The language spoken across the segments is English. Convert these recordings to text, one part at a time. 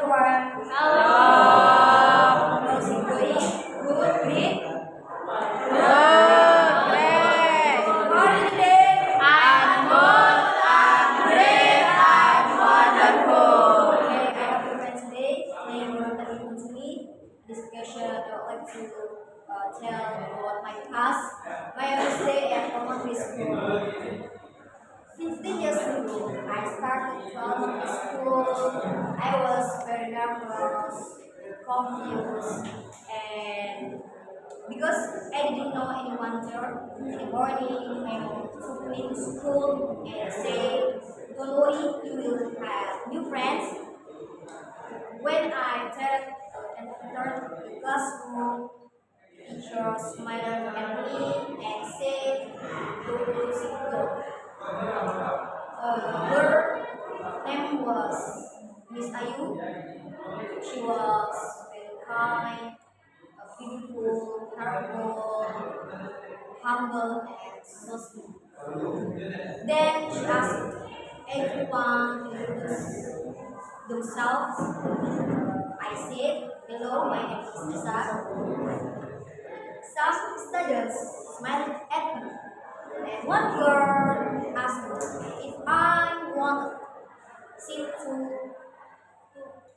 everyone. Hello. How's it going? Good, great. Great. How are you today? I'm good. I'm great. I'm wonderful. Okay, I have a friend today. They were telling to me discussion. I would like to tell about my past, my first day at elementary school. 15 years ago, I started to elementary school. I was very nervous, confused, and because I didn't know anyone there, in the morning, my mom took me to school and said, "Don't worry, you will have new friends." When I entered the classroom, teacher smiled at me and said, "Don't sit down." Her name was Miss Ayu. She was very kind, beautiful, helpful, humble, and so sweet. Then she asked everyone to introduce themselves. I said, "Hello, my name is Lisa." Some students smiled at me, and one girl asked me if I wanted sit to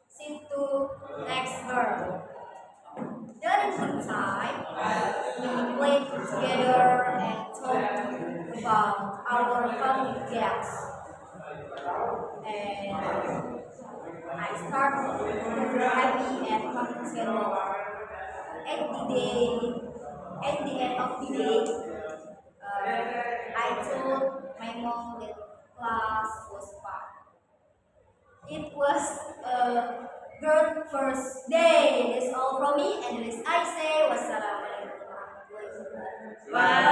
sit to next her. During the time, we played together and talked about our family games. And I started to feel happy and comfortable. At the day, at the end of the day, I told my mom that class was fun. It was a good first day. That's all from me. And as I say, wassalamualaikum warahmatullahi wabarakatuh.